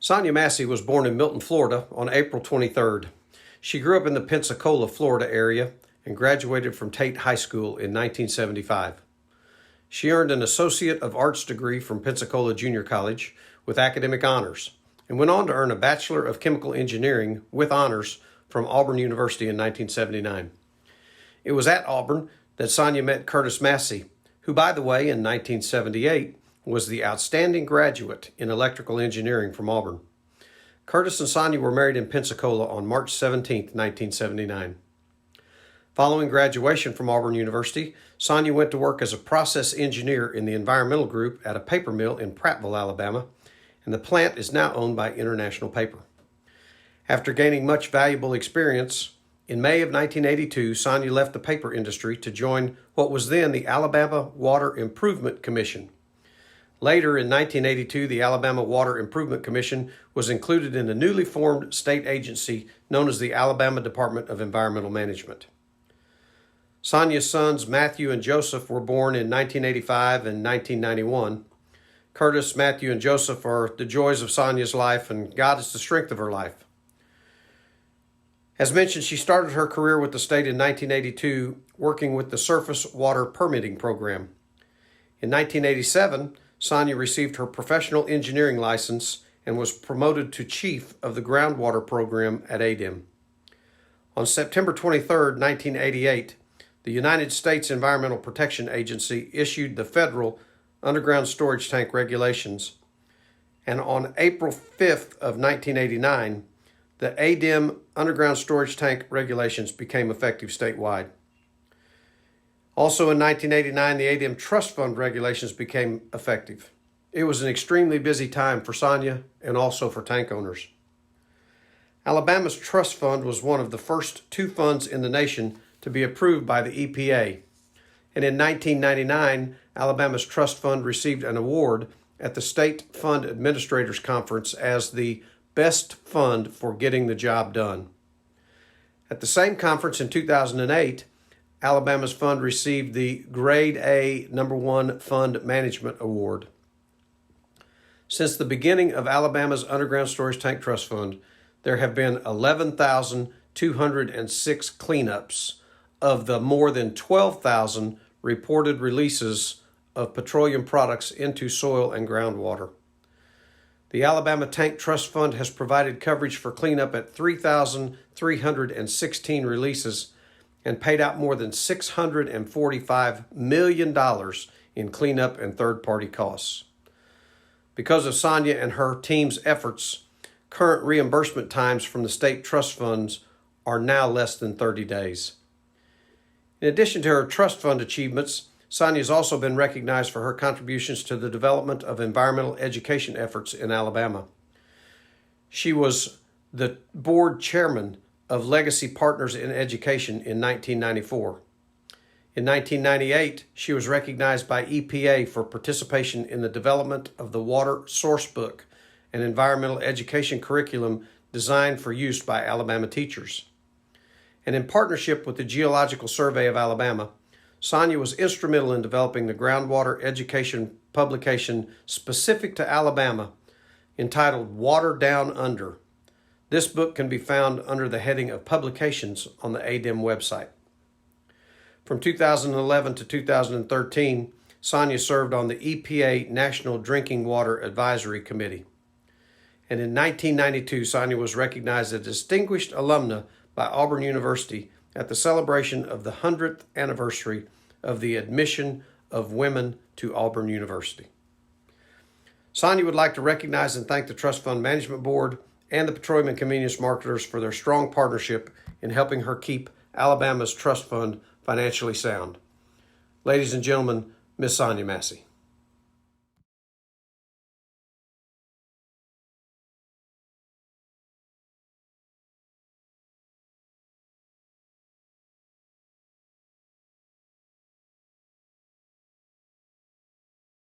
Sonja Massey was born in Milton, Florida on April 23rd. She grew up in the Pensacola, Florida area and graduated from Tate High School in 1975. She earned an Associate of Arts degree from Pensacola Junior College with academic honors and went on to earn a Bachelor of Chemical Engineering with honors from Auburn University in 1979. It was at Auburn that Sonja met Curtis Massey, who, by the way, in 1978, was the outstanding graduate in electrical engineering from Auburn. Curtis and Sonja were married in Pensacola on March 17, 1979. Following graduation from Auburn University, Sonja went to work as a process engineer in the environmental group at a paper mill in Prattville, Alabama, and the plant is now owned by International Paper. After gaining much valuable experience, in May of 1982, Sonja left the paper industry to join what was then the Alabama Water Improvement Commission. Later, in 1982, the Alabama Water Improvement Commission was included in the newly formed state agency known as the Alabama Department of Environmental Management. Sonja's sons, Matthew and Joseph, were born in 1985 and 1991. Curtis, Matthew, and Joseph are the joys of Sonja's life, and God is the strength of her life. As mentioned, she started her career with the state in 1982, working with the Surface Water Permitting Program. In 1987, Sonja received her professional engineering license and was promoted to chief of the groundwater program at ADEM. On September 23, 1988, the United States Environmental Protection Agency issued the federal underground storage tank regulations, and on April 5th of 1989, the ADEM underground storage tank regulations became effective statewide. Also in 1989, the ADEM Trust Fund regulations became effective. It was an extremely busy time for Sonja and also for tank owners. Alabama's Trust Fund was one of the first two funds in the nation to be approved by the EPA. And in 1999, Alabama's Trust Fund received an award at the State Fund Administrators Conference as the best fund for getting the job done. At the same conference in 2008, Alabama's fund received the Grade A #1 Fund Management Award. Since the beginning of Alabama's Underground Storage Tank Trust Fund, there have been 11,206 cleanups of the more than 12,000 reported releases of petroleum products into soil and groundwater. The Alabama Tank Trust Fund has provided coverage for cleanup at 3,316 releases and paid out more than $645 million in cleanup and third-party costs. Because of Sonja and her team's efforts, current reimbursement times from the state trust funds are now less than 30 days. In addition to her trust fund achievements, Sonja has also been recognized for her contributions to the development of environmental education efforts in Alabama. She was the board chairman of Legacy Partners in Education in 1994. In 1998, she was recognized by EPA for participation in the development of the Water Sourcebook, an environmental education curriculum designed for use by Alabama teachers. And in partnership with the Geological Survey of Alabama, Sonja was instrumental in developing the groundwater education publication specific to Alabama entitled Water Down Under. This book can be found under the heading of Publications on the ADEM website. From 2011 to 2013, Sonja served on the EPA National Drinking Water Advisory Committee. And in 1992, Sonja was recognized as a distinguished alumna by Auburn University at the celebration of the 100th anniversary of the admission of women to Auburn University. Sonja would like to recognize and thank the Trust Fund Management Board and the Petroleum and Convenience Marketers for their strong partnership in helping her keep Alabama's trust fund financially sound. Ladies and gentlemen, Ms. Sonja Massey.